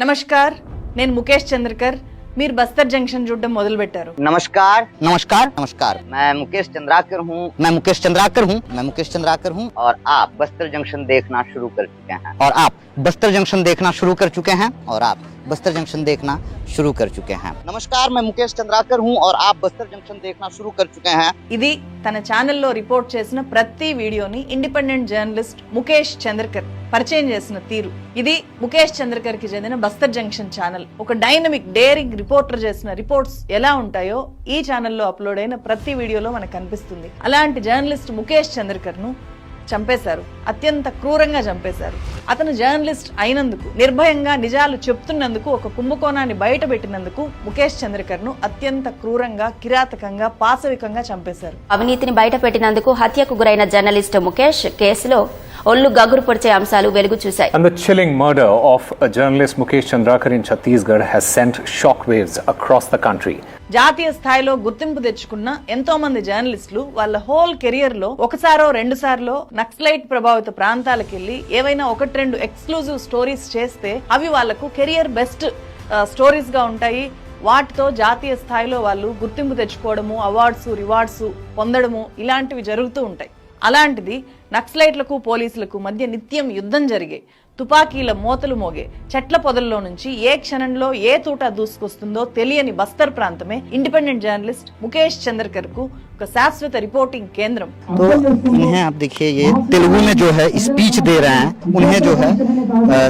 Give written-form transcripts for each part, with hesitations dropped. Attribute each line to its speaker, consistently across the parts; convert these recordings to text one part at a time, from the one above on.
Speaker 1: नमस्कार నేను ముఖేష్ చంద్రకర్ మీరు బస్తర్ జంక్షన్ చూడడం మొదలు పెట్టారు
Speaker 2: नमस्कार
Speaker 3: नमस्कार नमस्कार
Speaker 2: मैं मुकेश चंद्राकर हूँ
Speaker 3: मैं मुकेश चंद्राकर हूँ मैं मुकेश चंद्राकर हूँ
Speaker 2: और आप बस्तर जंक्शन देखना शुरू कर चुके हैं
Speaker 3: और आप बस्तर जंक्शन देखना शुरू कर चुके हैं और आप बस्तर जंक्शन देखना शुरू कर चुके हैं। नमस्कार मैं मुकेश चंद्राकर हूँ और आप बस्तर जंक्शन देखना शुरू कर चुके हैं।
Speaker 1: ఇది తన ఛానల్లో రిపోర్ట్ చేసిన ప్రతి వీడియోని ఇండిపెండెంట్ జర్నలిస్ట్ ముఖేష్ చంద్రకర్ పరిచయం చేసిన తీరు ఇది ముఖేష్ చంద్రకర్ కి చెందిన బస్తర్ జంక్షన్ ఛానల్ ఒక డైనమిక్ డేరింగ్ రిపోర్టర్ చేసిన రిపోర్ట్స్ ఎలా ఉంటాయో ఈ ఛానల్లో అప్లోడ్ అయిన ప్రతి వీడియోలో మనకు కనిపిస్తుంది అలాంటి జర్నలిస్ట్ ముఖేష్ చంద్రకర్ ను చంపేశారు అత్యంత క్రూరంగా చంపేశారు అతను జర్నలిస్ట్ అయినందుకు నిర్భయంగా నిజాలు చెప్తున్నందుకు ఒక కుంభకోణాన్ని బయట పెట్టినందుకు ముఖేష్ చంద్రకర్ ను అత్యంత క్రూరంగా కిరాతకంగా పాశవికంగా చంపేశారు
Speaker 4: అవినీతిని బయట పెట్టినందుకు హత్యకు గురైన జర్నలిస్ట్ ముఖేష్ కేసులో ఒళ్ళు గగురు పొడిచే అంశాలు వెలుగు చూశాయి.
Speaker 5: And the chilling murder of a journalist Mukesh Chandrakar in Chhattisgarh has sent shockwaves across the country.
Speaker 1: జాతీయ స్థాయిలో గుర్తింపు తెచ్చుకున్న ఎంతో మంది జర్నలిస్టులు వాళ్ళ హోల్ కెరియర్ లో ఒకసారో రెండు సార్లో నక్సలైట్ ప్రభావిత ప్రాంతాలకు వెళ్లి ఏవైనా ఒకటి రెండు ఎక్స్క్లూజివ్ స్టోరీస్ చేస్తే అవి వాళ్లకు కెరియర్ బెస్ట్ స్టోరీస్ గా ఉంటాయి. వాటితో జాతీయ స్థాయిలో వాళ్ళు గుర్తింపు తెచ్చుకోవడము అవార్డ్స్ రివార్డ్స్ పొందడము ఇలాంటివి జరుగుతూ ఉంటాయి. అలాంటిది నక్సలైట్లకు పోలీసులకు మధ్య నిత్యం యుద్ధం జరిగే తుపాకీల మోతలు మోగే చెట్ల పొదల్లో నుంచి ఏ క్షణంలో ఏ తూట దూసుకొస్తుందో తెలియని బస్తర్ ప్రాంతమే ఇండిపెండెంట్ జర్నలిస్ట్ ముఖేష్ చంద్రకర్ కు ఒక శాశ్వత రిపోర్టింగ్ కేంద్రం.
Speaker 3: तो इन्हें आप देखिए ये तेलुगु में जो है स्पीच दे रहे हैं उन्हें जो है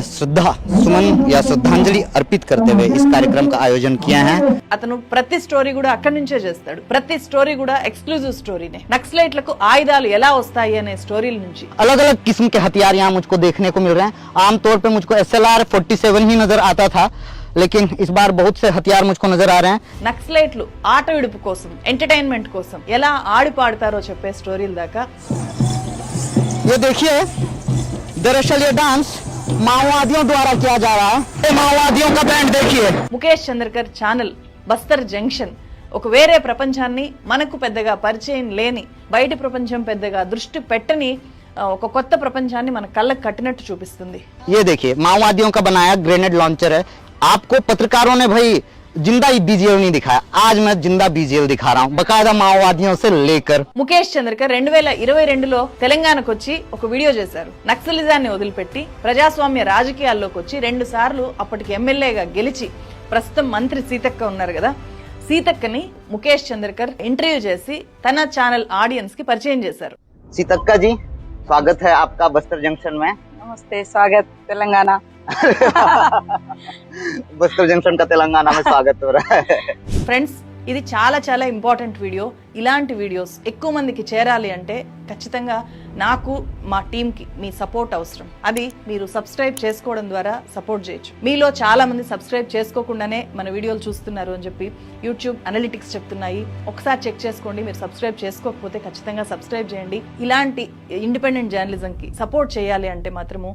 Speaker 3: श्रद्धा सुमन या श्रद्धांजलि अर्पित करते हुए इस कार्यक्रम का आयोजन किया है।
Speaker 1: అతను ప్రతి స్టోరీ కూడా అక్కడి నుంచే చేస్తాడు. ప్రతి స్టోరీ కూడా ఎక్స్క్లూజివ్ స్టోరీనే. నక్సలైట్లకు ఆయుధాలు ఎలా వస్తాయి అనే స్టోరీల నుంచి
Speaker 3: अलग अलग किस्म के हथियार यहाँ मुझको देखने को मिल रहे हैं। आमतौर पे मुझको SLR 47 ही नजर आता था लेकिन इस बार बहुत से हथियार मुझको नजर आ रहे हैं।
Speaker 1: నక్సలైట్లు ఆట విడుపు కోసం ఎంటర్టైన్మెంట్ కోసం ఎలా ఆడి పాడతారో చెప్పే స్టోరీల దాకా
Speaker 3: ये देखिए दरअसल ये डांस माओवादियों द्वारा किया जा रहा है। ये माओवादियों का बैंड देखिए।
Speaker 1: ముఖేష్ చంద్రకర్ ఛానల్ బస్తర్ జంక్షన్ ఒక వేరే ప్రపంచాన్ని మనకు పెద్దగా పరిచయం లేని బయటి ప్రపంచం పెద్దగా దృష్టి పెట్టని ఒక కొత్త ప్రపంచాన్ని మన కళ్ళకు కట్టినట్టు చూపిస్తుంది.
Speaker 3: ये देखिए माओवादियों का बनाया ग्रेनेड लॉन्चर है। आपको पत्रकारों ने भाई जिंदा बीजीएल नहीं दिखाया, आज मैं जिंदा बीजीएल दिखा रहा हूँ बकायदा माओवादियों से लेकर।
Speaker 1: ముఖేష్ చంద్రకర్ 2022లో తెలంగాణకు వచ్చి ఒక వీడియో చేశారు. నక్సలిజాన్ని వదిలిపెట్టి ప్రజాస్వామ్య రాజకీయాల్లోకి వచ్చి 2 సార్లు అప్పటికి ఎమ్మెల్యేగా గెలిచి ప్రస్తుతం మంత్రి సీతక్క ఉన్నారు కదా, సీతక్కని ముఖేష్ చంద్రకర్ ఇంటర్వ్యూ చేసి తన ఛానల్ ఆడియన్స్ కి పరిచయం చేశారు.
Speaker 2: सीतक्का जी स्वागत है आपका बस्तर जंक्शन में।
Speaker 6: नमस्ते, स्वागत तेलंगाना।
Speaker 2: बस्तर जंक्शन का तेलंगाना में स्वागत हो रहा है।
Speaker 1: ఫ్రెండ్స్ ఇది చాలా చాలా ఇంపార్టెంట్ వీడియో. ఇలాంటి వీడియోస్ ఎక్కువ మందికి చేరాలి అంటే ఖచ్చితంగా నాకు మా టీంకి మీ సపోర్ట్ అవసరం. అది మీరు సబ్స్క్రైబ్ చేసుకోవడం ద్వారా సపోర్ట్ చేయొచ్చు. మీలో చాలా మంది సబ్స్క్రైబ్ చేసుకోకుండానే మన వీడియోలు చూస్తున్నారు అని చెప్పి యూట్యూబ్ అనలిటిక్స్ చెప్తున్నాయి. ఒకసారి చెక్ చేసుకోండి. మీరు సబ్స్క్రైబ్ చేసుకోకపోతే ఖచ్చితంగా సబ్స్క్రైబ్ చేయండి. ఇలాంటి ఇండిపెండెంట్ జర్నలిజంకి సపోర్ట్ చేయాలి అంటే మాత్రము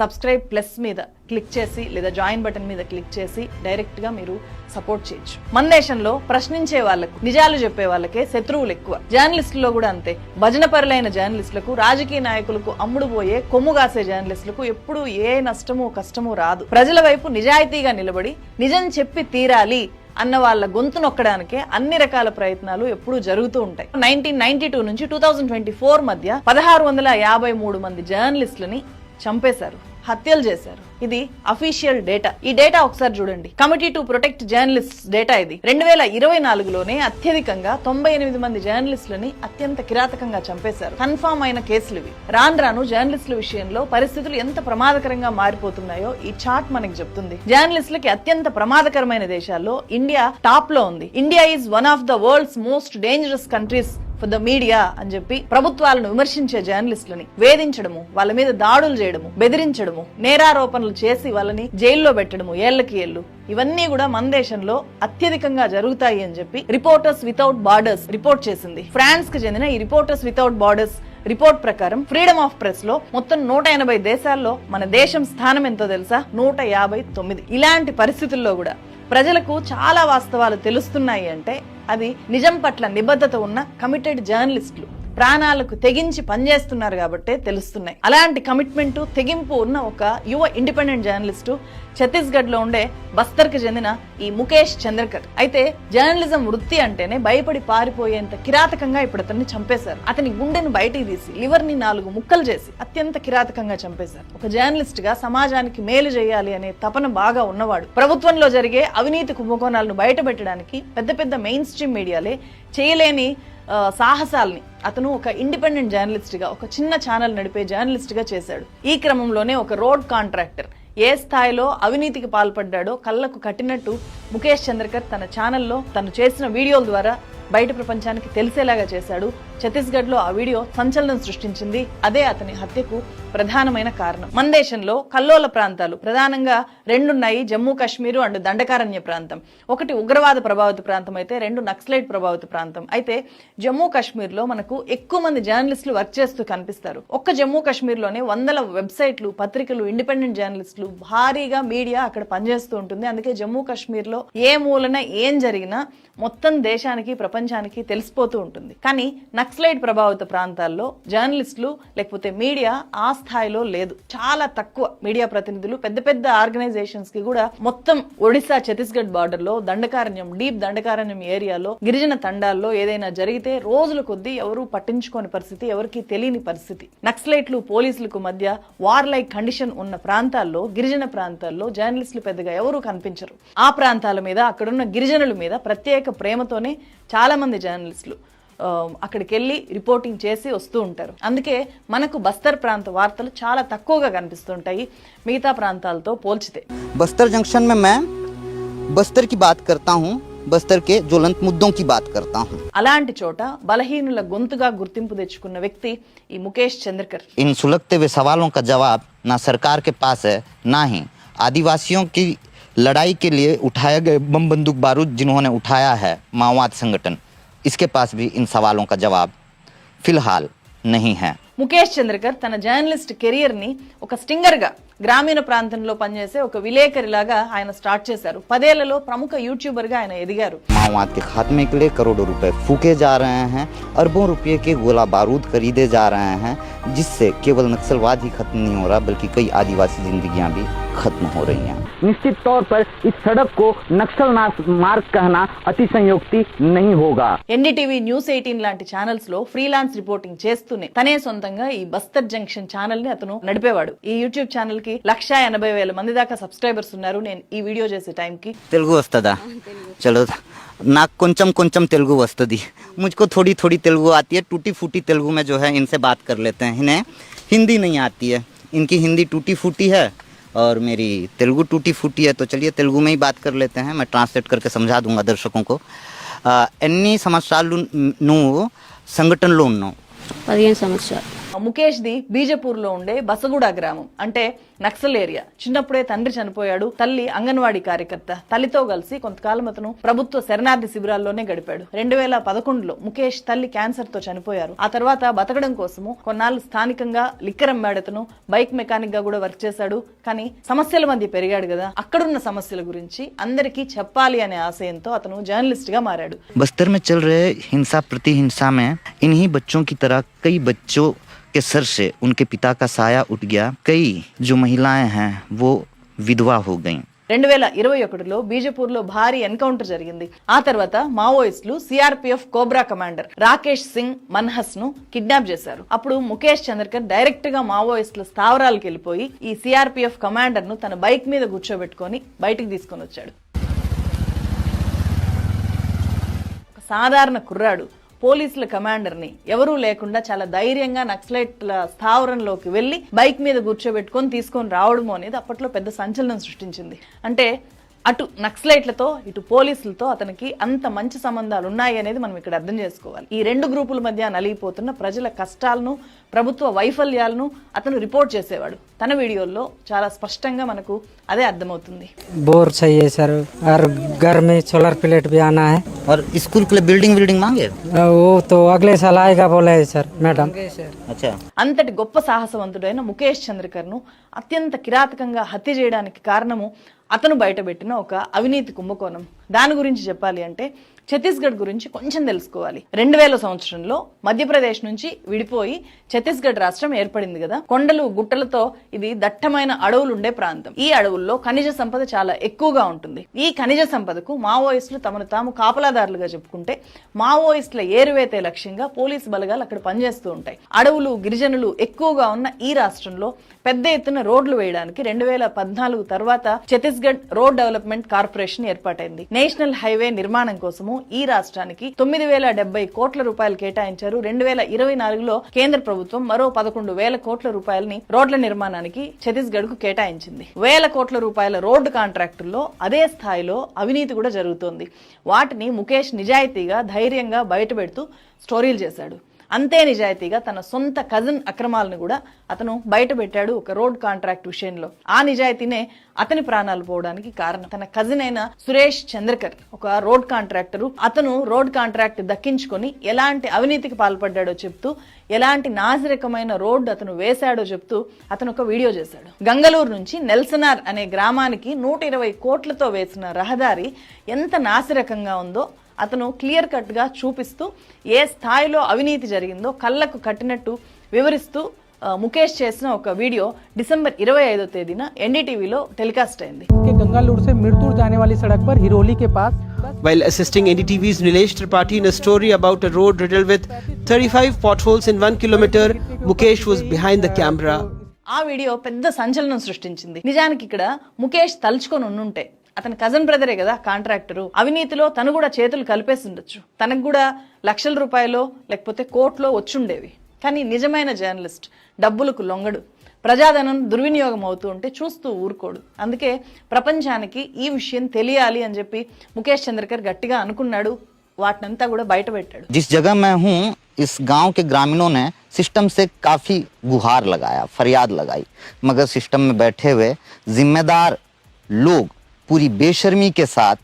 Speaker 1: సబ్స్క్రైబ్ ప్లస్ మీద క్లిక్ చేసి లేదా జాయిన్ బటన్ మీద క్లిక్ చేసి డైరెక్ట్ గా మీరు సపోర్ట్ చేయొచ్చు. మన దేశంలో ప్రశ్నించే వాళ్లకు నిజాలు చెప్పే వాళ్ళకే శత్రువులు ఎక్కువ. జర్నలిస్టుల్లో కూడా అంతే. భజన పరులైన జర్నలిస్టులకు రాజకీయ నాయకులకు అమ్ముడు పోయే కొమ్ము కాసే జర్నలిస్టులకు ఎప్పుడు ఏ నష్టము కష్టము రాదు. ప్రజల వైపు నిజాయితీగా నిలబడి నిజం చెప్పి తీరాలి అన్న వాళ్ళ గొంతు నొక్కడానికే అన్ని రకాల ప్రయత్నాలు ఎప్పుడూ జరుగుతూ ఉంటాయి. 1992 నుంచి 2024 మధ్య 1653 మంది జర్నలిస్టులని చంపేశారు, హత్యలు చేశారు. ఇది అఫీషియల్ డేటా. ఈ డేటా ఒకసారి చూడండి. Committee to protect journalist data ఇది. 2024లోనే అత్యధికంగా 98 మంది జర్నలిస్టులని అత్యంత కిరాతకంగా చంపేశారు. కన్ఫర్మ్ అయిన కేసులు ఇవి. రాను జర్నలిస్టుల విషయంలో పరిస్థితులు ఎంత ప్రమాదకరంగా మారిపోతున్నాయో ఈ చార్ట్ మనకి చెప్తుంది. జర్నలిస్టులకి అత్యంత ప్రమాదకరమైన దేశాల్లో ఇండియా టాప్ లో ఉంది. India is one of the world's most dangerous countries for the media అని చెప్పి ప్రభుత్వాలను విమర్శించే జర్నలిస్టులని వేధించడము, వాళ్ళ మీద దాడులు చేయడము, బెదిరించడము, నేరారోపణలు చేసి వాళ్ళని జైల్లో పెట్టడము ఏళ్లకి ఏళ్లు, ఇవన్నీ కూడా మన దేశంలో అత్యధికంగా జరుగుతాయి అని చెప్పి రిపోర్టర్స్ వితౌట్ బార్డర్స్ రిపోర్ట్ చేసింది. ఫ్రాన్స్ కి చెందిన ఈ రిపోర్టర్స్ వితౌట్ బార్డర్స్ రిపోర్ట్ ప్రకారం ఫ్రీడమ్ ఆఫ్ ప్రెస్ లో మొత్తం 180 దేశాల్లో మన దేశం స్థానం ఎంతో తెలుసా? 159. ఇలాంటి పరిస్థితుల్లో కూడా ప్రజలకు చాలా వాస్తవాలు తెలుస్తున్నాయి అంటే అది నిజం పట్ల నిబద్ధత ఉన్న కమిటెడ్ జర్నలిస్టులు, ప్రాణాలకు తెగించి పనిచేస్తున్నారు కాబట్టే తెలుస్తున్నాయి. అలాంటి కమిట్మెంట్ తెగింపు ఉన్న ఒక యువ ఇండిపెండెంట్ జర్నలిస్టు ఛత్తీస్గఢ్ లో ఉండే బస్తర్ కి చెందిన ఈ ముఖేష్ చంద్రకర్. అయితే జర్నలిజం వృత్తి అంటేనే భయపడి పారిపోయేంత కిరాతకంగా ఇప్పుడు అతన్ని చంపేశారు. అతని గుండెను బయటికి తీసి లివర్ ని 4 ముక్కలు చేసి అత్యంత కిరాతకంగా చంపేశారు. ఒక జర్నలిస్ట్ గా సమాజానికి మేలు చేయాలి అనే తపన బాగా ఉన్నవాడు. ప్రభుత్వంలో జరిగే అవినీతి కుంభకోణాలను బయటపెట్టడానికి పెద్ద పెద్ద మెయిన్ స్ట్రీమ్ మీడియాలే చేయలేని సాహసాల్ని అతను ఒక ఇండిపెండెంట్ జర్నలిస్ట్ గా, ఒక చిన్న ఛానల్ నడిపే జర్నలిస్ట్ గా చేశాడు. ఈ క్రమంలోనే ఒక రోడ్ కాంట్రాక్టర్ ఏ స్థాయిలో అవినీతికి పాల్పడ్డాడో కళ్ళకు కట్టినట్టు ముఖేష్ చంద్రకర్ తన ఛానల్లో తను చేసిన వీడియోల ద్వారా బయట ప్రపంచానికి తెలిసేలాగా చేశాడు. ఛత్తీస్గఢ్ లో ఆ వీడియో సంచలనం సృష్టించింది. అదే అతని హత్యకు ప్రధానమైన కారణం. మన దేశంలో కల్లోల ప్రాంతాలు ప్రధానంగా 2 ఉన్నాయి, జమ్మూ కాశ్మీర్ అండ్ దండకారణ్య ప్రాంతం. ఒకటి ఉగ్రవాద ప్రభావిత ప్రాంతం అయితే 2 నక్సలైట్ ప్రభావిత ప్రాంతం. అయితే జమ్మూ కాశ్మీర్ లో మనకు ఎక్కువ మంది జర్నలిస్టులు వర్క్ చేస్తూ కనిపిస్తారు. ఒక్క జమ్మూ కాశ్మీర్ లోనే వందల వెబ్సైట్లు, పత్రికలు, ఇండిపెండెంట్ జర్నలిస్టులు, భారీగా మీడియా అక్కడ పనిచేస్తూ ఉంటుంది. అందుకే జమ్మూ కాశ్మీర్ లో ఏ మూలన ఏం జరిగినా మొత్తం దేశానికి, ప్రపంచానికి తెలిసిపోతూ ఉంటుంది. కానీ నక్సలైట్ ప్రభావిత ప్రాంతాల్లో జర్నలిస్టులు లేకపోతే మీడియా ఆ స్థాయిలో లేదు. చాలా తక్కువ మీడియా ప్రతినిధులు. పెద్ద పెద్ద ఆర్గనైజేషన్స్ కి కూడా మొత్తం ఒడిశా ఛత్తీస్గఢ్ బార్డర్ లో దండకారణ్యం, డీప్ దండకారణ్యం ఏరియాలో గిరిజన తండాల్లో ఏదైనా జరిగితే రోజుల కొద్దీ ఎవరు పట్టించుకోని పరిస్థితి, ఎవరికి తెలియని పరిస్థితి. నక్సలైట్లు పోలీసులకు మధ్య వార్ లైక్ కండిషన్ ఉన్న ప్రాంతాల్లో, గిరిజన ప్రాంతాల్లో జర్నలిస్టులు పెద్దగా ఎవరు కనిపించరు. ఆ ప్రాంతాల మీద, అక్కడున్న గిరిజనుల మీద ప్రత్యేక ప్రేమతోనే చాలా మంది జర్నలిస్టులు అక్కడికి వెళ్ళి రిపోర్టింగ్ చేసి వస్తూ ఉంటారు. అందుకే మనకు బస్తర్ ప్రాంత వార్తలు చాలా తక్కువగా కనిపిస్తుంటాయి మిగతా ప్రాంతాలతో పోల్చితే.
Speaker 3: बस्तर जंक्शन में मैं बस्तर की बात करता हूँ, बस्तर के ज्वलंत मुद्दों की बात करता हूँ.
Speaker 1: అలాంటి చోట బలహీనుల గొంతుగా గుర్తింపు తెచ్చుకున్న వ్యక్తి ఈ ముఖేష్ చంద్రకర్.
Speaker 3: इन सुलगते हुए सवालों का जवाब ना सरकार के पास है, ना ही आदिवासियों की लड़ाई के लिए उठाए गए बम बंदूक बारूद जिन्होंने उठाया है माओवाद संगठन, इसके पास भी इन सवालों का जवाब फिलहाल नहीं है.
Speaker 1: ముఖేష్ చంద్రకర్ తన జర్నలిస్ట్ కెరియర్ ని ఒక స్టింగర్ గా గ్రామీణ ప్రాంతంలో పనిచేసే ఒక విలేకరిలాగా ఆయన స్టార్ట్ చేశారు. 10 ఏళ్లలో ప్రముఖ యూట్యూబర్ గా ఆయన ఎదిగారు.
Speaker 3: माओवाद के खात्मे के लिए करोड़ों रुपए फूके जा रहे हैं, अरबों रुपये के गोला बारूद खरीदे जा रहे हैं, जिससे केवल नक्सलवाद ही खत्म नहीं हो रहा बल्कि कई आदिवासी जिंदगियां भी खत्म हो रही हैं.
Speaker 7: निश्चित तौर पर इस सड़क को नक्सल मार्ग कहना अतिशयोक्ति नहीं होगा.
Speaker 1: ఎన్డీటీవీ న్యూస్ 18 లాంటి ఛానల్స్ లో ఫ్రీలాన్స్ రిపోర్టింగ్ చేస్తూనే తనే సొంతంగా ఈ బస్తర్ జంక్షన్ ఛానల్ ని అతను నడిపేవాడు. ఈ యూట్యూబ్ ఛానల్ కి 1,80,000 మంది దాకా సబ్స్క్రైబర్స్ ఉన్నారు. నేను ఈ వీడియో చేసే టైం కి
Speaker 3: తెలుగు వస్తుందా? चलो నాకు కొంచెం కొంచెం తెలుగు వస్తుంది. मुझको थोड़ी थोड़ी तेलुगु आती है, टूटी फूटी तेलुगु में जो है इनसे बात कर लेते हैं. इन्हें हिंदी नहीं आती है, इनकी हिंदी टूटी फूटी है और मेरी तेलुगु टूटी फूटी है. तो चलिए तेलुगु में ही बात कर लेते हैं. मैं ट्रांसलेट करके समझा दूंगा दर्शकों को. ఎన్ని సంవత్సరాలు నువ్వు సంఘటనలో ఉన్నావు?
Speaker 4: 15 సంవత్సరాలు.
Speaker 1: ముఖేష్ ది బీజపూర్ లో ఉండే బసగూడ గ్రామం, అంటే నక్సల్ ఏరియా. చిన్నప్పుడే తండ్రి చనిపోయాడు, తల్లి అంగన్వాడీ కార్యకర్త. తల్లితో కలిసి కొంతకాలం అతను ప్రభుత్వ శరణార్థి శిబిరాల్లోనే గడిపాడు. 2011లో ముఖేష్ తల్లి క్యాన్సర్ తో చనిపోయారు. ఆ తర్వాత బతకడం కోసము కొన్నాళ్ళు స్థానికంగా లిక్కర్ అమ్మాడు. అతను బైక్ మెకానిక్ గా కూడా వర్క్ చేశాడు. కానీ సమస్యల మధ్య పెరిగాడు కదా, అక్కడున్న సమస్యల గురించి అందరికీ చెప్పాలి అనే ఆశయంతో అతను జర్నలిస్ట్ గా మారాడు.
Speaker 3: बस्तर में चल रहे हिंसा प्रतिहिंसा में इन्हीं बच्चों की तरह कई बच्चों के सर से उनके पिता का साया उठ गया. कई जो महिलाएं हैं वो विधवा हो गईं.
Speaker 1: 2021లో బీజపూర్ లో భారీ ఎన్కౌంటర్ జరిగింది. ఆ తర్వాత మావోయిస్టులు CRPF cobra commander Rakesh Singh Manhas ను కిడ్నాప్ చేశారు. అప్పుడు ముఖేష్ చంద్రకర్ డైరెక్ట్ గా మావోయిస్టుల స్థావరాలకు వెళ్ళిపోయి ఈ సిఆర్పిఎఫ్ కమాండర్ ను తన బైక్ మీద కూర్చోబెట్టుకొని బయటికి తీసుకొని వచ్చాడు. సాధారణ కుర్రాడు పోలీసుల కమాండర్ ని ఎవరూ లేకుండా చాలా ధైర్యంగా నక్సలైట్ల స్థావరంలోకి వెళ్లి బైక్ మీద కూర్చోబెట్టుకొని తీసుకొని రావడము అనేది అప్పట్లో పెద్ద సంచలనం సృష్టించింది. అంటే అటు నక్సలైట్లతో ఇటు పోలీసులతో అతనికి అంత మంచి సంబంధాలు ఉన్నాయి అనేది మనం ఇక్కడ అర్థం చేసుకోవాలి. ఈ 2 గ్రూపుల మధ్య నలిగిపోతున్న ప్రజల కష్టాలను, ప్రభుత్వ వైఫల్యాలను అతను రిపోర్ట్ చేసేవాడు. తన వీడియోల్లో చాలా స్పష్టంగా మనకు అదే అర్థమవుతుంది.
Speaker 8: बोर चाहिए सर और घर में सोलर प्लेट भी आना है
Speaker 3: और स्कूल के लिए बिल्डिंग मांगे?
Speaker 8: वो तो अगले साल आएगा बोले है सर मैडम.
Speaker 3: अच्छा.
Speaker 1: అంతటి గొప్ప సాహసవంతుడైన ముఖేష్ చంద్రకర్ ను అత్యంత కిరాతకంగా హత్య చేయడానికి కారణము అతను బయటపెట్టిన ఒక అవినీతి కుంభకోణం. దాని గురించి చెప్పాలి అంటే ఛత్తీస్గఢ్ గురించి కొంచెం తెలుసుకోవాలి. 2000 సంవత్సరంలో మధ్యప్రదేశ్ నుంచి విడిపోయి ఛత్తీస్గఢ్ రాష్ట్రం ఏర్పడింది కదా. కొండలు గుట్టలతో ఇది దట్టమైన అడవులు ఉండే ప్రాంతం. ఈ అడవుల్లో ఖనిజ సంపద చాలా ఎక్కువగా ఉంటుంది. ఈ ఖనిజ సంపదకు మావోయిస్టులు తమను తాము కాపలాదారులుగా చెప్పుకుంటే మావోయిస్టుల ఏరువేతే లక్ష్యంగా పోలీసు బలగాలు అక్కడ పనిచేస్తూ ఉంటాయి. అడవులు గిరిజనులు ఎక్కువగా ఉన్న ఈ రాష్ట్రంలో పెద్ద ఎత్తున రోడ్లు వేయడానికి 2014 తర్వాత ఛత్తీస్గఢ్ రోడ్ డెవలప్మెంట్ కార్పొరేషన్ ఏర్పాటైంది. నేషనల్ హైవే నిర్మాణం కోసము ఈ రాష్ట్రానికి 9,070 కోట్ల రూపాయలు కేటాయించారు. 2024లో కేంద్ర ప్రభుత్వం మరో 11,000 కోట్ల రూపాయలని రోడ్ల నిర్మాణానికి ఛత్తీస్గఢ్ కు కేటాయించింది. 1,000 కోట్ల రూపాయల రోడ్డు కాంట్రాక్టుల్లో అదే స్థాయిలో అవినీతి కూడా జరుగుతోంది. వాటిని ముఖేష్ నిజాయితీగా ధైర్యంగా బయటపెడుతూ స్టోరీలు చేశాడు. అంతే నిజాయితీగా తన సొంత కజిన్ అక్రమాలను కూడా అతను బయట పెట్టాడు ఒక రోడ్ కాంట్రాక్ట్ విషయంలో. ఆ నిజాయితీనే అతని ప్రాణాలు పోవడానికి కారణం. తన కజిన్ అయిన సురేష్ చంద్రకర్ ఒక రోడ్ కాంట్రాక్టరు. అతను రోడ్ కాంట్రాక్ట్ దక్కించుకొని ఎలాంటి అవినీతికి పాల్పడ్డాడో చెప్తూ, ఎలాంటి నాసిరకమైన రోడ్డు అతను వేశాడో చెప్తూ అతను ఒక వీడియో చేశాడు. గంగలూరు నుంచి నెల్సనార్ అనే గ్రామానికి 120 కోట్లతో వేసిన రహదారి ఎంత నాసిరకంగా ఉందో అతను క్లియర్ కట్ గా చూపిస్తూ ఏ స్థాయిలో అవినీతి జరిగిందో కళ్ళకు కట్టినట్టు వివరిస్తూ ముఖేష్ చేసిన ఒక వీడియో డిసెంబర్ 25వ తేదీన ఎన్డీటీవీలో టెలికాస్ట్ అయింది.
Speaker 9: गंगालूर से मिर्तूर जाने वाली सड़क पर हिरोली के पास
Speaker 10: while assisting NDTV's Nilesh Tripathi in a story about a road riddled with 35 potholes in 1 kilometer, Mukesh was behind the camera.
Speaker 1: ఆ వీడియో పెద్ద సంచలనం సృష్టించింది. నిజానికి ఇక్కడ ముఖేష్ తలుచుకొని ఉండుంటే, అతని కజన్ బ్రదరే కదా కాంట్రాక్టరు, అవినీతిలో తను కూడా చేతులు కలిపేసి ఉండొచ్చు. తనకు కూడా లక్షల రూపాయలు లేకపోతే కోట్లో వచ్చుండేవి. కానీ నిజమైన జర్నలిస్ట్ డబ్బులకు లొంగడు. ప్రజాధనం దుర్వినియోగం అవుతూ ఉంటే చూస్తూ ఊరుకోడు. అందుకే ప్రపంచానికి ఈ విషయం తెలియాలి అని చెప్పి ముఖేష్ చంద్రకర్ గట్టిగా అనుకున్నాడు. వాటినంతా కూడా బయట పెట్టాడు.
Speaker 3: जिस जगह मैं हूँ, इस गांव के ग्रामीणों ने सिस्टम से काफी गुहार लगाया, फरियाद लगाई, मगर सिस्टम में बैठे हुए जिम्मेदार लोग पूरी बेशर्मी के साथ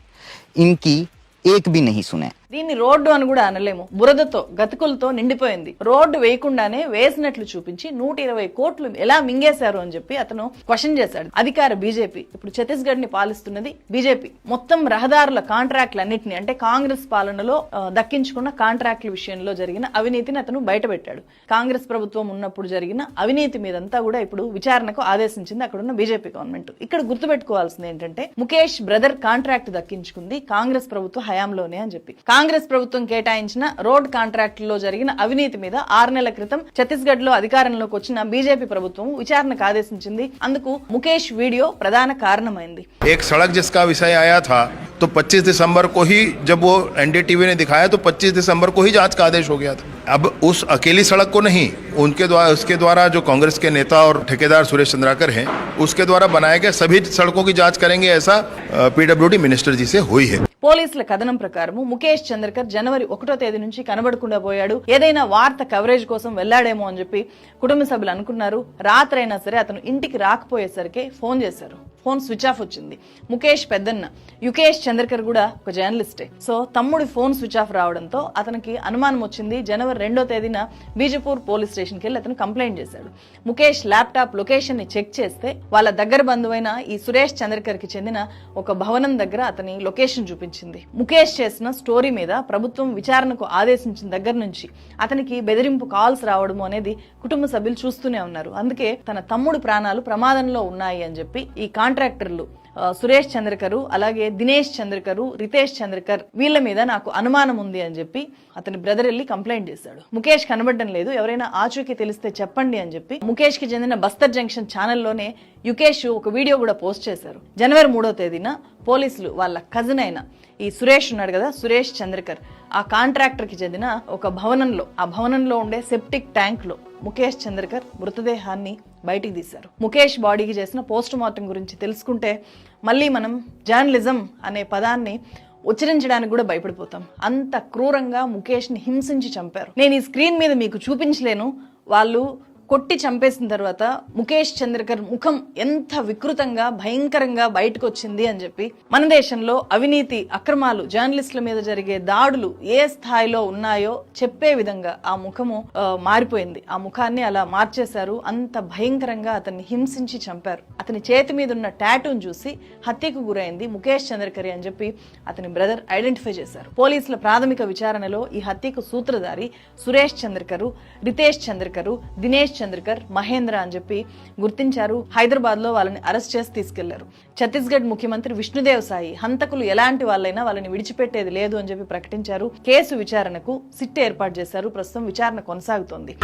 Speaker 3: इनकी एक भी नहीं सुने.
Speaker 1: దీన్ని రోడ్డు అని కూడా అనలేము. బురదతో గతుకులతో నిండిపోయింది. రోడ్డు వేయకుండానే వేసినట్లు చూపించి 120 కోట్లు ఎలా మింగేశారు అని చెప్పి అతను క్వశ్చన్ చేశాడు. అధికార బీజేపీ, ఇప్పుడు ఛత్తీస్గఢ్ ని పాలిస్తున్నది బీజేపీ, మొత్తం రహదారుల కాంట్రాక్టులన్నింటినీ అంటే కాంగ్రెస్ పాలనలో దక్కించుకున్న కాంట్రాక్టుల విషయంలో జరిగిన అవినీతిని అతను బయటపెట్టాడు. కాంగ్రెస్ ప్రభుత్వం ఉన్నప్పుడు జరిగిన అవినీతి మీదంతా కూడా ఇప్పుడు విచారణకు ఆదేశించింది అక్కడున్న బీజేపీ గవర్నమెంట్. ఇక్కడ గుర్తుపెట్టుకోవాల్సింది ఏంటంటే ముఖేష్ బ్రదర్ కాంట్రాక్ట్ దక్కించుకుంది కాంగ్రెస్ ప్రభుత్వ హయాంలోనే అని చెప్పి. కాంగ్రెస్ ప్రభుత్వం కేటాయించిన రోడ్ కాంట్రాక్టుల్లో జరిగిన అవినీతి మీద 6 నెలల క్రితం ఛత్తీస్గఢ్ లో అధికారంలోకి వచ్చిన బీజేపీ ప్రభుత్వం విచారణకు ఆదేశించింది. అందుకు ముఖేష్ వీడియో ప్రధాన కారణమైంది.
Speaker 11: एक सड़क जिसका विषय आया था तो 25 दिसंबर को ही जब वो एनडीटीवी ने दिखाया तो 25 दिसंबर को ही जांच का आदेश हो गया था. अब उस अकेली सड़क को नहीं, उसके द्वारा जो कांग्रेस के नेता और ठेकेदार सुरेश चंद्राकर हैं उसके द्वारा बनाए गए सभी सड़कों की जांच करेंगे, ऐसा पीडब्ल्यूडी मिनिस्टर जी से हुई है.
Speaker 1: పోలీసుల కథనం ప్రకారం ముఖేష్ చంద్రకర్ జనవరి 1వ తేదీ నుంచి కనబడకుండా పోయాడు. ఏదైనా వార్త కవరేజ్ కోసం వెళ్లాడేమో అని చెప్పి కుటుంబ సభ్యులు అనుకున్నారు. రాత్రైనా సరే అతను ఇంటికి రాకపోయేసరికి ఫోన్ చేశారు. ఫోన్ స్విచ్ ఆఫ్ వచ్చింది. ముఖేష్ పెద్దన్న యుకేష్ చంద్రకర్ కూడా ఒక జర్నలిస్టే. సో తమ్ముడి ఫోన్ స్విచ్ ఆఫ్ రావడంతో అతనికి అనుమానం వచ్చింది. జనవరి 2వ తేదీన బీజపూర్ పోలీస్ స్టేషన్కి వెళ్ళి అతను కంప్లైంట్ చేశాడు. ముఖేష్ ల్యాప్టాప్ లొకేషన్ ని చెక్ చేస్తే వాళ్ళ దగ్గర బంధువైన ఈ సురేష్ చంద్రకర్ కి చెందిన ఒక భవనం దగ్గర అతని లొకేషన్ చూపించింది. ముఖేష్ చేసిన స్టోరీ మీద ప్రభుత్వం విచారణకు ఆదేశించిన దగ్గర నుంచి అతనికి బెదిరింపు కాల్స్ రావడం అనేది కుటుంబ సభ్యులు చూస్తూనే ఉన్నారు. అందుకే తన తమ్ముడు ప్రాణాలు ప్రమాదంలో ఉన్నాయి అని చెప్పి ఈ కాంట్రాక్టర్లు సురేష్ చంద్రకరు, అలాగే దినేష్ చంద్రకరు, రితేష్ చంద్రకర్ వీళ్ళ మీద నాకు అనుమానం ఉంది అని చెప్పి అతని బ్రదర్ వెళ్ళి కంప్లైంట్ చేశాడు. ముఖేష్ కనబడడం లేదు, ఎవరైనా ఆచూకీ తెలిస్తే చెప్పండి అని చెప్పి ముఖేష్ కి చెందిన బస్తర్ జంక్షన్ ఛానల్లోనే యుకేష్ ఒక వీడియో కూడా పోస్ట్ చేశారు. జనవరి 3వ తేదీన పోలీసులు వాళ్ళ కజిన్ అయిన ఈ సురేష్ ఉన్నాడు కదా, సురేష్ చంద్రకర్, ఆ కాంట్రాక్టర్ కి చెందిన ఒక భవనంలో, ఆ భవనంలో ఉండే సెప్టిక్ ట్యాంక్ లో ముఖేష్ చంద్రకర్ మృతదేహాన్ని బయటికి తీశారు. ముఖేష్ బాడీకి చేసిన పోస్ట్ మార్టం గురించి తెలుసుకుంటే మళ్ళీ మనం జర్నలిజం అనే పదాన్ని ఉచ్చరించడానికి కూడా భయపడిపోతాం. అంత క్రూరంగా ముఖేష్ ని హింసించి చంపారు. నేను ఈ స్క్రీన్ మీద మీకు చూపించలేను. వాళ్ళు కొట్టి చంపేసిన తర్వాత ముఖేష్ చంద్రకర్ ముఖం ఎంత వికృతంగా భయంకరంగా బయటకు వచ్చింది అని చెప్పి, మన దేశంలో అవినీతి అక్రమాలు జర్నలిస్టుల మీద జరిగే దాడులు ఏ స్థాయిలో ఉన్నాయో చెప్పే విధంగా ఆ ముఖము మారిపోయింది. ఆ ముఖాన్ని అలా మార్చేశారు. అంత భయంకరంగా అతన్ని హింసించి చంపారు. అతని చేతి మీద ఉన్న టాటూను చూసి హత్యకు గురైంది ముఖేష్ చంద్రకర్ అని చెప్పి అతని బ్రదర్ ఐడెంటిఫై చేశారు. పోలీసుల ప్రాథమిక విచారణలో ఈ హత్యకు సూత్రధారి సురేష్ చంద్రకర్, రితేష్ చంద్రకర్, దినేష్ చంద్రకర్, మహేంద్ర అని చెప్పి గుర్తించారు. హైదరాబాద్ లో వాళ్ళని అరెస్ట్ చేసి తీసుకెళ్లారు. ఛత్తీస్గఢ్ ముఖ్యమంత్రి విష్ణుదేవ్ సాయి హంతకులు ఎలాంటి వాళ్ళైనా వాళ్ళని విడిచిపెట్టేది లేదు అని చెప్పి ప్రకటించారు. కేసు విచారణకు సిట్ ఏర్పాటు చేశారు. ప్రస్తుతం విచారణ కొనసాగుతోంది.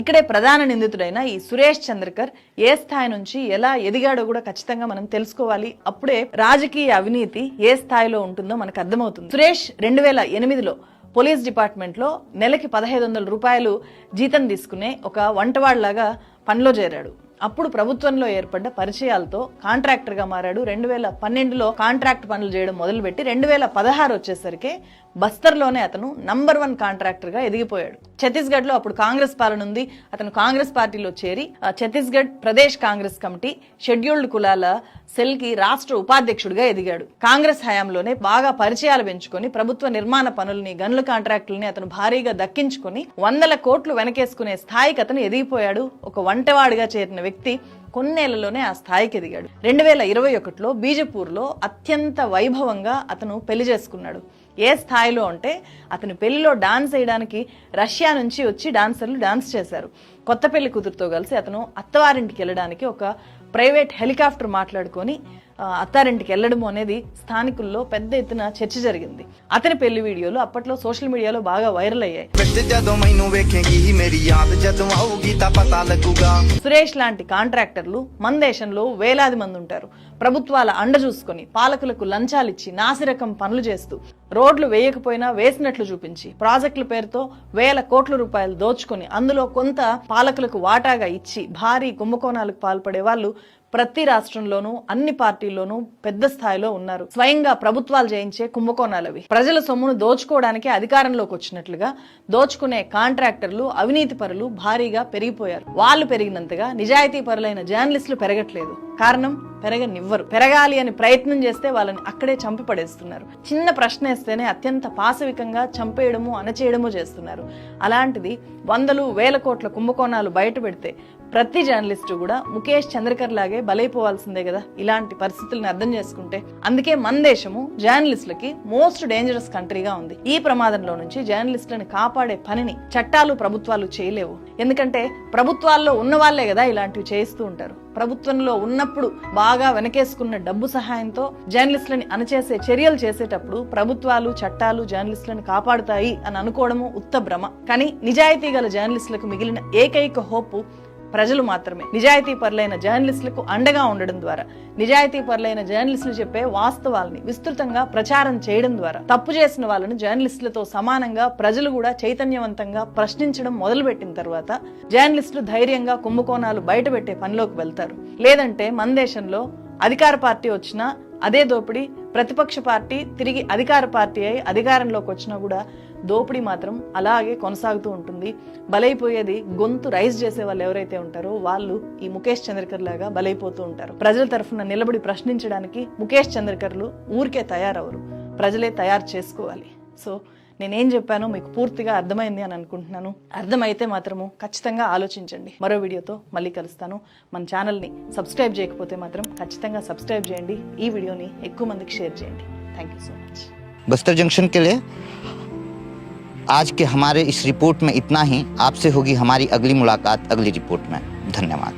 Speaker 1: ఇక్కడే ప్రధాన నిందితుడైన ఈ సురేష్ చంద్రకర్ ఏ స్థాయి నుంచి ఎలా ఎదిగాడో కూడా ఖచ్చితంగా మనం తెలుసుకోవాలి. అప్పుడే రాజకీయ అవినీతి ఏ స్థాయిలో ఉంటుందో మనకు అర్థమవుతుంది. సురేష్ 2008లో పోలీస్ డిపార్ట్మెంట్ లో నెలకి 1500 రూపాయలు జీతం తీసుకునే ఒక వంటవాళ్లాగా పనిలో చేరాడు. అప్పుడు ప్రభుత్వంలో ఏర్పడ్డ పరిచయాలతో కాంట్రాక్టర్ గా మారాడు. 2012లో కాంట్రాక్ట్ పనులు చేయడం మొదలుపెట్టి 2016 వచ్చేసరికి బస్తర్లోనే అతను నంబర్ 1 కాంట్రాక్టర్ గా ఎదిగిపోయాడు. ఛత్తీస్గఢ్ లో అప్పుడు కాంగ్రెస్ పాలన ఉంది. అతను కాంగ్రెస్ పార్టీలో చేరి ఛత్తీస్గఢ్ ప్రదేశ్ కాంగ్రెస్ కమిటీ షెడ్యూల్డ్ కులాల సెల్ కి రాష్ట్ర ఉపాధ్యక్షుడిగా ఎదిగాడు. కాంగ్రెస్ హయాంలోనే బాగా పరిచయాలు పెంచుకొని ప్రభుత్వ నిర్మాణ పనుల్ని, గనుల కాంట్రాక్టుల్ని అతను భారీగా దక్కించుకొని 100 కోట్లు వెనకేసుకునే స్థాయికి అతను ఎదిగిపోయాడు. ఒక వంటవాడిగా చేరిన వ్యక్తి కొన్నేళ్లలోనే ఆ స్థాయికి ఎదిగాడు. 2021లో బీజపూర్లో అత్యంత వైభవంగా అతను పెళ్లి చేసుకున్నాడు. ఏ స్థాయిలో అంటే అతని పెళ్లిలో డాన్స్ వేయడానికి రష్యా నుంచి వచ్చి డాన్సర్లు డాన్స్ చేశారు. కొత్త పెళ్లి కూతురుతో కలిసి అతను అత్తవారింటికి వెళ్ళడానికి ఒక ప్రైవేట్ హెలికాప్టర్ మాట్లాడుకొని అత్తారింటికి వెళ్ళడము అనేది స్థానికుల్లో పెద్ద ఎత్తున చర్చ జరిగింది. అతని పెళ్లి వీడియోలు అప్పట్లో సోషల్ మీడియాలో బాగా వైరల్ అయ్యాయి. సురేష్ లాంటి కాంట్రాక్టర్లు మన దేశంలో వేలాది మంది ఉంటారు. ప్రభుత్వాల అండ చూసుకొని పాలకులకు లంచాలిచ్చి నాసిరకం పనులు చేస్తూ రోడ్లు వేయకపోయినా వేసినట్లు చూపించి ప్రాజెక్టుల పేరుతో వేల కోట్ల రూపాయలు దోచుకొని అందులో కొంత పాలకులకు వాటాగా ఇచ్చి భారీ కుంభకోణాలకు పాల్పడే వాళ్ళు ప్రతి రాష్ట్రంలోనూ అన్ని పార్టీల్లోనూ పెద్ద స్థాయిలో ఉన్నారు. స్వయంగా ప్రభుత్వాలు చేయించే కుంభకోణాలవి. ప్రజల సొమ్మును దోచుకోవడానికి అధికారంలోకి వచ్చినట్లుగా దోచుకునే కాంట్రాక్టర్లు, అవినీతి పరులు భారీగా పెరిగిపోయారు. వాళ్ళు పెరిగినంతగా నిజాయితీ పరులైన జర్నలిస్టులు పెరగట్లేదు. కారణం పెరగనివ్వరు. పెరగాలి అని ప్రయత్నం చేస్తే వాళ్ళని అక్కడే చంపి పడేస్తున్నారు. చిన్న ప్రశ్న వేస్తేనే అత్యంత పాశవికంగా చంపేయడము, అణచేయడము చేస్తున్నారు. అలాంటిది 100,000 కోట్ల కుంభకోణాలు బయట పెడితే ప్రతి జర్నలిస్టు కూడా ముఖేష్ చంద్రకర్ లాగే బలైపోవాల్సిందే కదా ఇలాంటి పరిస్థితులను అర్థం చేసుకుంటే. అందుకే మన దేశము జర్నలిస్టులకి మోస్ట్ డేంజరస్ కంట్రీగా ఉంది. ఈ ప్రమాదంలో నుంచి జర్నలిస్టులను కాపాడే పనిని చట్టాలు, ప్రభుత్వాలు చేయలేవు. ఎందుకంటే ప్రభుత్వాల్లో ఉన్న వాళ్లే కదా ఇలాంటివి చేయిస్తూ ఉంటారు. ప్రభుత్వంలో ఉన్నప్పుడు బాగా వెనకేసుకున్న డబ్బు సహాయంతో జర్నలిస్టులని అణచేసే చర్యలు చేసేటప్పుడు ప్రభుత్వాలు, చట్టాలు జర్నలిస్టులను కాపాడుతాయి అని అనుకోవడము ఉత్త భ్రమ. కానీ నిజాయితీ గల జర్నలిస్టులకు మిగిలిన ఏకైక హోపు ప్రజలు మాత్రమే. నిజాయితీ పరులైన జర్నలిస్టులకు అండగా ఉండడం ద్వారా, నిజాయితీ పరులైన జర్నలిస్టులు చెప్పే వాస్తవాల్ని విస్తృతంగా ప్రచారం చేయడం ద్వారా తప్పు చేసిన వాళ్ళను జర్నలిస్టులతో సమానంగా ప్రజలు కూడా చైతన్యవంతంగా ప్రశ్నించడం మొదలుపెట్టిన తర్వాత జర్నలిస్టులు ధైర్యంగా కుంభకోణాలు బయటపెట్టే పనిలోకి వెళ్తారు. లేదంటే మన దేశంలో అధికార పార్టీ వచ్చినా అదే దోపిడీ, ప్రతిపక్ష పార్టీ తిరిగి అధికార పార్టీ అయి అధికారంలోకి వచ్చినా కూడా దోపిడీ మాత్రం అలాగే కొనసాగుతూ ఉంటుంది. బలైపోయేది గొంతు రైజ్ చేసే వాళ్ళు ఎవరైతే ఉంటారో వాళ్ళు ఈ ముఖేష్ చంద్రకర్ లాగా బలైపోతూ ఉంటారు. ప్రజల తరఫున నిలబడి ప్రశ్నించడానికి ముఖేష్ చంద్రకర్లు ఊరికే తయారవరు, ప్రజలే తయారు చేసుకోవాలి. సో నేనేం చెప్పానో మీకు పూర్తిగా అర్థమైంది అని అనుకుంటున్నాను. అర్థమైతే మాత్రము ఖచ్చితంగా ఆలోచించండి. మరో వీడియోతో మళ్ళీ కలుస్తాను. మన ఛానల్ని సబ్స్క్రైబ్ చేయకపోతే మాత్రం ఖచ్చితంగా సబ్స్క్రైబ్ చేయండి. ఈ వీడియోని ఎక్కువ మందికి షేర్ చేయండి. Thank you so much.
Speaker 3: Bastar junction के लिए आज के हमारे इस रिपोर्ट में इतना ही. आपसे होगी हमारी अगली मुलाकात अगली रिपोर्ट में. धन्यवाद.